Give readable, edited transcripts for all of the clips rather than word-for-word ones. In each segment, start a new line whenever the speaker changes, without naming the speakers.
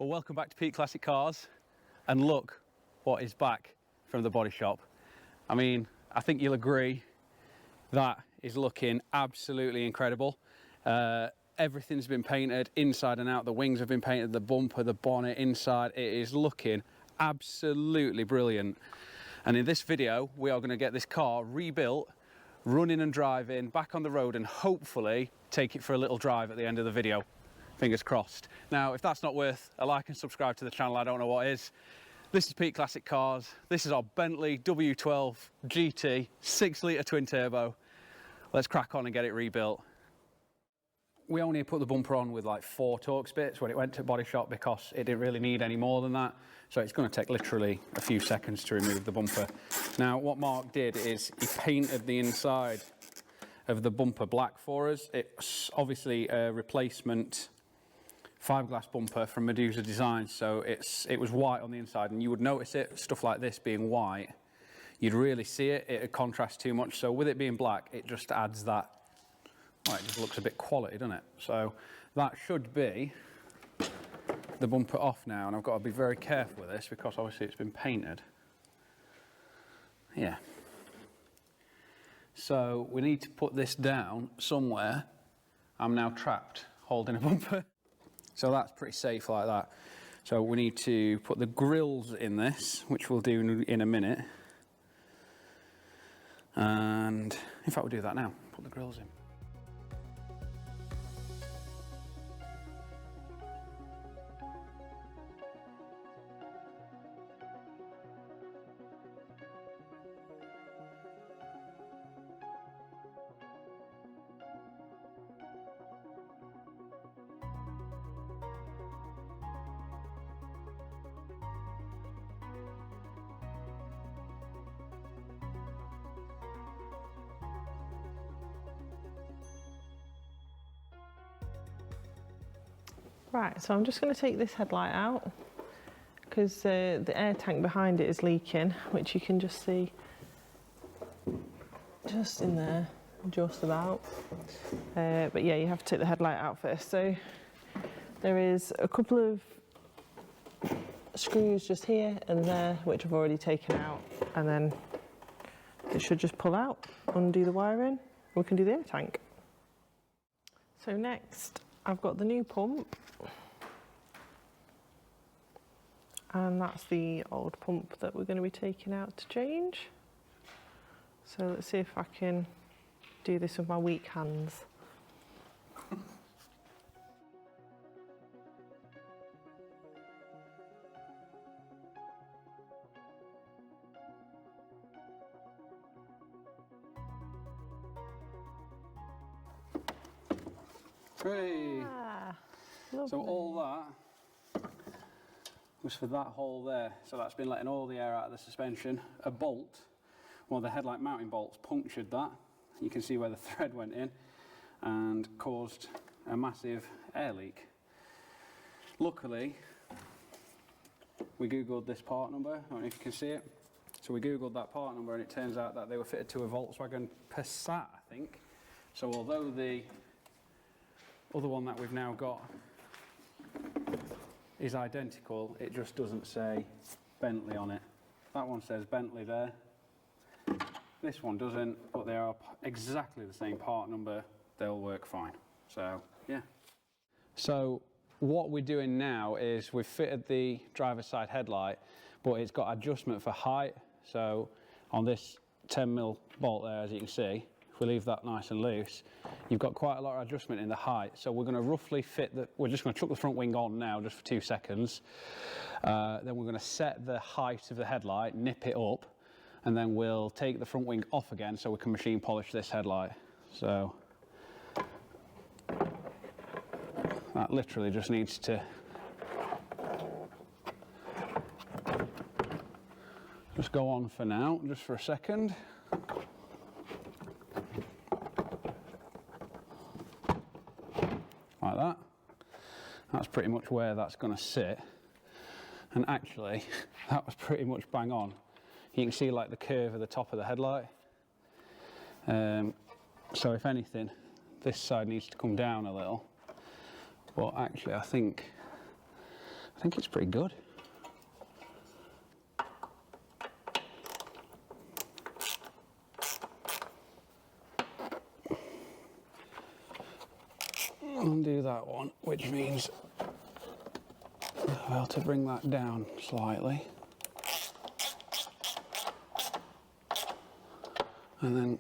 Well, welcome back to Pete Classic Cars, and look what is back from the body shop. I mean, I think you'll agree that is looking absolutely incredible. Everything's been painted inside and out. The wings have been painted, the bumper, the bonnet, inside. It is looking absolutely brilliant. And in this video, we are going to get this car rebuilt, running and driving, back on the road, and hopefully take it for a little drive at the end of the video. Fingers crossed. Now, if that's not worth a like and subscribe to the channel, I don't know what is. This is Pete Classic Cars. This is our Bentley W12 GT 6-litre twin turbo. Let's crack on and get it rebuilt. We only put the bumper on with like 4 Torx bits when it went to body shop because it didn't really need any more than that. So it's going to take literally a few seconds to remove the bumper. Now, what Mark did is he painted the inside of the bumper black for us. It's obviously a replacement fiberglass bumper from Medusa Designs, so it was white on the inside, and you would notice it, stuff like this being white, you'd really see it, it'd contrast too much. So with it being black, it just adds that, well, it just looks a bit quality, doesn't it? So that should be the bumper off now, and I've got to be very careful with this because obviously it's been painted. Yeah. So we need to put this down somewhere. I'm now trapped holding a bumper. So that's pretty safe like that. So we need to put the grills in this, which we'll do in a minute. And in fact, we'll do that now. Put the grills in.
Right, so I'm just going to take this headlight out because the air tank behind it is leaking, which you can just see just in there, just about. But yeah, you have to take the headlight out first. So there is a couple of screws just here and there, which I've already taken out, and then it should just pull out, undo the wiring, and we can do the air tank. So next, I've got the new pump, and that's the old pump that we're going to be taking out to change. So let's see if I can do this with my weak hands.
Hey.
Ah,
so all that was for that hole there. So that's been letting all the air out of the suspension. A bolt, well, the headlight mounting bolts punctured that. You can see where the thread went in and caused a massive air leak. Luckily, we googled this part number. I don't know if you can see it. So we googled that part number, and it turns out that they were fitted to a Volkswagen Passat, I think. So although the other one that we've now got is identical, it just doesn't say Bentley on it. That one says Bentley there. This one doesn't, but they are exactly the same part number. They'll work fine. So, yeah. So what we're doing now is we've fitted the driver's side headlight, but it's got adjustment for height. So on this 10mm bolt there, as you can see, if we leave that nice and loose, you've got quite a lot of adjustment in the height. So we're going to roughly fit we're just going to chuck the front wing on now just for 2 seconds. Then we're going to set the height of the headlight, nip it up, and then we'll take the front wing off again so we can machine polish this headlight. So that literally just needs to just go on for now, just for a second. Like that. That's pretty much where that's going to sit. And actually, that was pretty much bang on. You can see like the curve of the top of the headlight. So if anything, this side needs to come down a little. But actually, I think I think it's pretty good. Undo that one, which means I'll be able to bring that down slightly. And then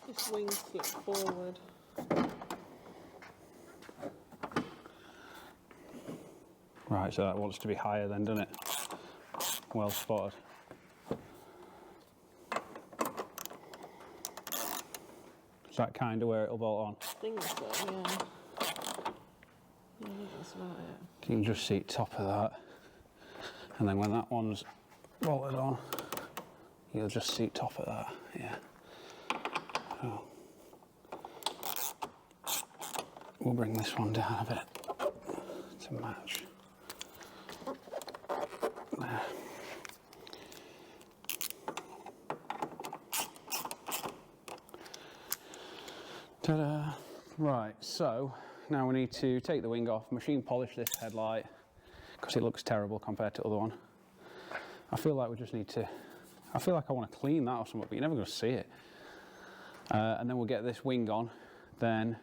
this wing slip forward.
Right, so that wants to be higher then, doesn't it? Well spotted. Is that kind of where it'll bolt on?
I think so, yeah. I think that's about it.
You can just see top of that. And then when that one's bolted on, you'll just see top of that, yeah. So we'll bring this one down a bit to match. There. Ta-da! Right, so now we need to take the wing off, machine polish this headlight because it looks terrible compared to the other one. I feel like we just need to, I feel like I want to clean that or something, but you're never going to see it. And then we'll get this wing on, then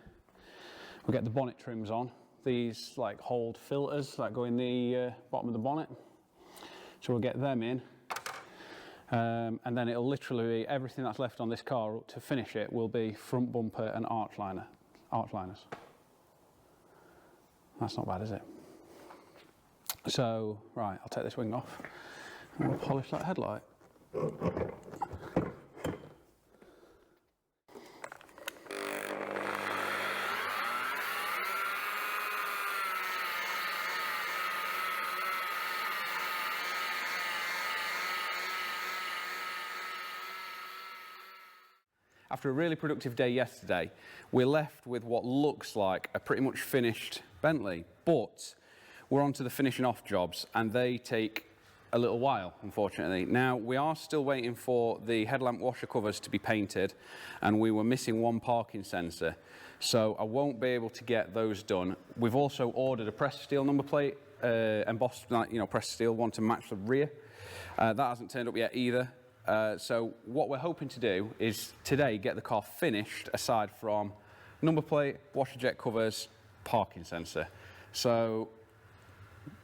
we'll get the bonnet trims on. These like hold filters that go in the bottom of the bonnet. So we'll get them in. And then it'll literally be everything that's left on this car to finish it will be front bumper and arch liners. That's not bad, is it? So, right, I'll take this wing off and we'll polish that headlight. After a really productive day yesterday, we're left with what looks like a pretty much finished Bentley, but we're on to the finishing off jobs and they take a little while, unfortunately. Now, we are still waiting for the headlamp washer covers to be painted and we were missing one parking sensor, so I won't be able to get those done. We've also ordered a pressed steel number plate, embossed, pressed steel one to match the rear. That hasn't turned up yet either. So what we're hoping to do is today get the car finished aside from number plate, washer jet covers, parking sensor. So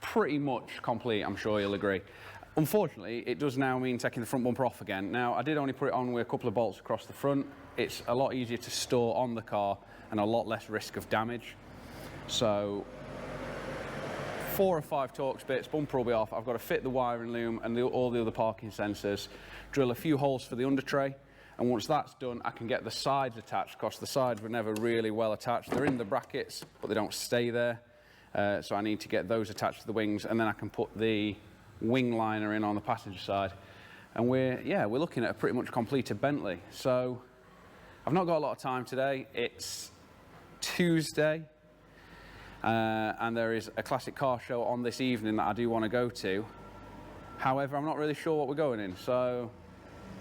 pretty much complete, I'm sure you'll agree. Unfortunately, it does now mean taking the front bumper off again. Now, I did only put it on with a couple of bolts across the front. It's a lot easier to store on the car and a lot less risk of damage. So 4 or 5 Torx bits, bumper will be off. I've got to fit the wiring loom and all the other parking sensors, drill a few holes for the under tray, and once that's done, I can get the sides attached, because the sides were never really well attached. They're in the brackets, but they don't stay there. So I need to get those attached to the wings, and then I can put the wing liner in on the passenger side. And we're looking at a pretty much completed Bentley. So I've not got a lot of time today. It's Tuesday. And there is a classic car show on this evening that I do want to go to. However, I'm not really sure what we're going in, so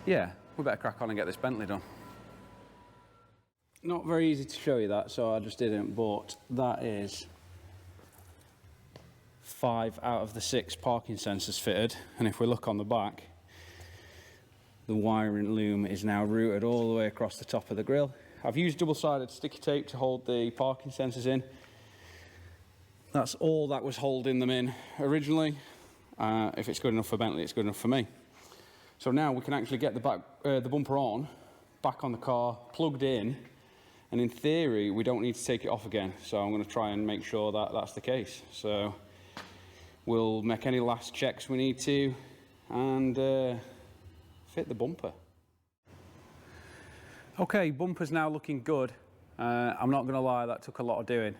yeah, we better crack on and get this Bentley done. Not very easy to show you that, so I just didn't, but that is 5 out of the 6 parking sensors fitted, and if we look on the back, the wiring loom is now routed all the way across the top of the grille. I've used double-sided sticky tape to hold the parking sensors in. That's all that was holding them in originally. If it's good enough for Bentley, it's good enough for me. So now we can actually get the bumper on, back on the car, plugged in, and in theory, we don't need to take it off again. So I'm going to try and make sure that that's the case. So we'll make any last checks we need to and fit the bumper. Okay, bumper's now looking good. I'm not going to lie, that took a lot of doing.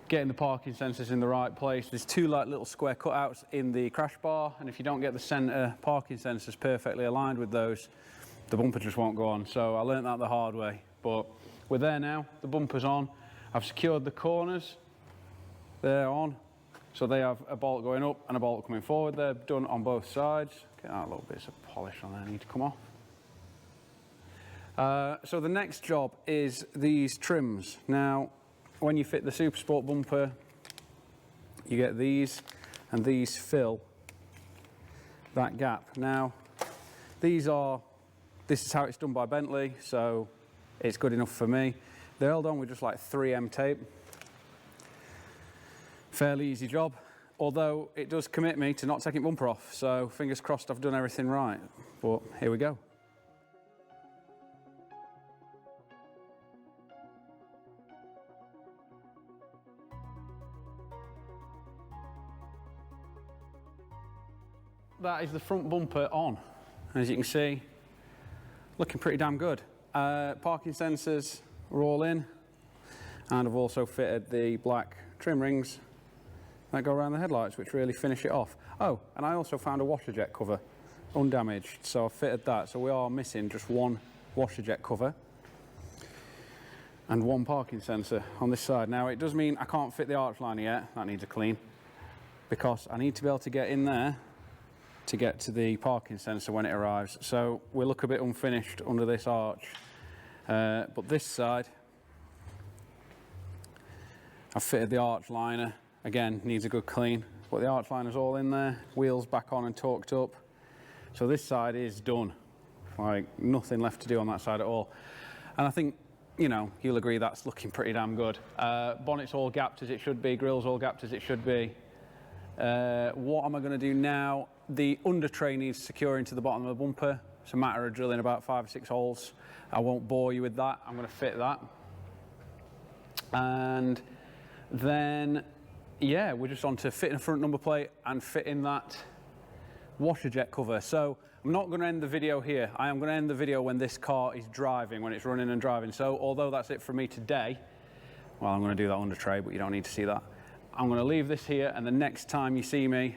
Getting the parking sensors in the right place. There's 2 like little square cutouts in the crash bar, and if you don't get the centre parking sensors perfectly aligned with those, the bumper just won't go on. So I learned that the hard way, but we're there now. The bumper's on. I've secured the corners. They're on. So they have a bolt going up and a bolt coming forward. They're done on both sides. Get that little bits of polish on there need to come off. So the next job is these trims. Now, when you fit the Super Sport bumper, you get these, and these fill that gap. Now, this is how it's done by Bentley, so it's good enough for me. They're held on with just like 3M tape. Fairly easy job, although it does commit me to not taking bumper off, so fingers crossed I've done everything right, but here we go. That is the front bumper on. As you can see, looking pretty damn good. Parking sensors are all in, and I've also fitted the black trim rings that go around the headlights, which really finish it off. Oh, and I also found a washer jet cover, undamaged, so I've fitted that. So we are missing just one washer jet cover and one parking sensor on this side. Now, it does mean I can't fit the arch liner yet. That needs a clean, because I need to be able to get in there to get to the parking sensor when it arrives. So we look a bit unfinished under this arch. But this side, I've fitted the arch liner. Again, needs a good clean. But the arch liner's all in there, wheels back on and torqued up. So this side is done. Like, nothing left to do on that side at all. And I think, you know, you'll agree that's looking pretty damn good. Bonnet's all gapped as it should be, grill's all gapped as it should be. What am I going to do now? The under tray needs securing to the bottom of the bumper. It's a matter of drilling about 5 or 6 holes. I won't bore you with that. I'm going to fit that. And then, yeah, we're just on to fitting a front number plate and fitting that washer jet cover. So I'm not going to end the video here. I am going to end the video when this car is driving, when it's running and driving. So although that's it for me today, well, I'm going to do that under tray, but you don't need to see that. I'm going to leave this here, and the next time you see me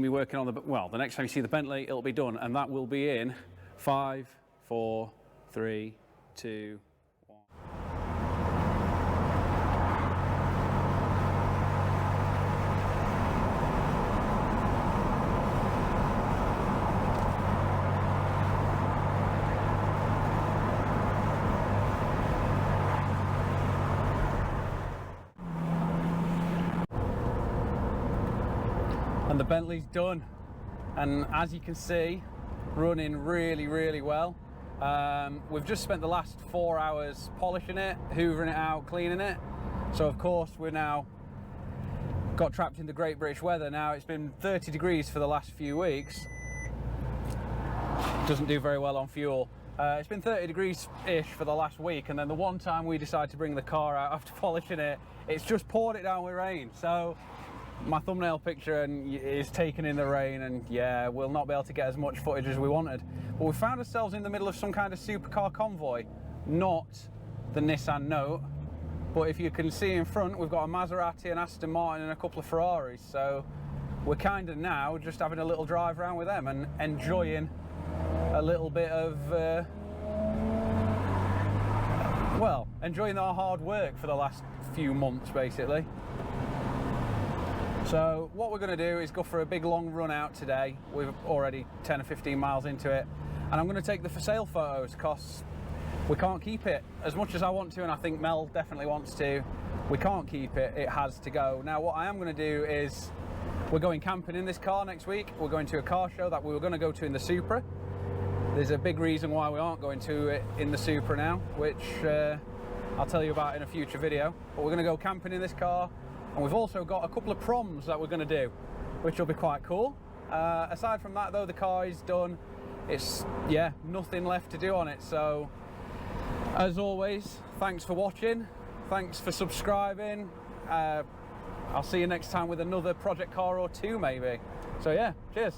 working on the next time you see the Bentley, it'll be done, and that will be in 5, 4, 3, 2, 1. And the Bentley's done, and as you can see, running really, really well. We've just spent the last 4 hours polishing it, hoovering it out, cleaning it. So of course we're now got trapped in the Great British weather. Now it's been 30 degrees for the last few weeks. Doesn't do very well on fuel. It's been 30 degrees-ish for the last week, and then the one time we decided to bring the car out after polishing it, it's just poured it down with rain. So my thumbnail picture is taken in the rain, and yeah, we'll not be able to get as much footage as we wanted. But we found ourselves in the middle of some kind of supercar convoy, not the Nissan Note, but if you can see in front, we've got a Maserati, an Aston Martin and a couple of Ferraris. So we're kind of now just having a little drive around with them and enjoying a little bit of well, enjoying our hard work for the last few months basically. So what we're going to do is go for a big long run out today. We're already 10 or 15 miles into it, and I'm going to take the for sale photos because we can't keep it as much as I want to, and I think Mel definitely wants to. We can't keep it, it has to go. Now what I am going to do is we're going camping in this car next week. We're going to a car show that we were going to go to in the Supra. There's a big reason why we aren't going to it in the Supra now, which I'll tell you about in a future video. But we're going to go camping in this car. And we've also got a couple of proms that we're going to do, which will be quite cool. Aside from that though, the car is done. It's, yeah, nothing left to do on it. So, as always, thanks for watching. Thanks for subscribing. I'll see you next time with another project car or two maybe. So yeah, cheers.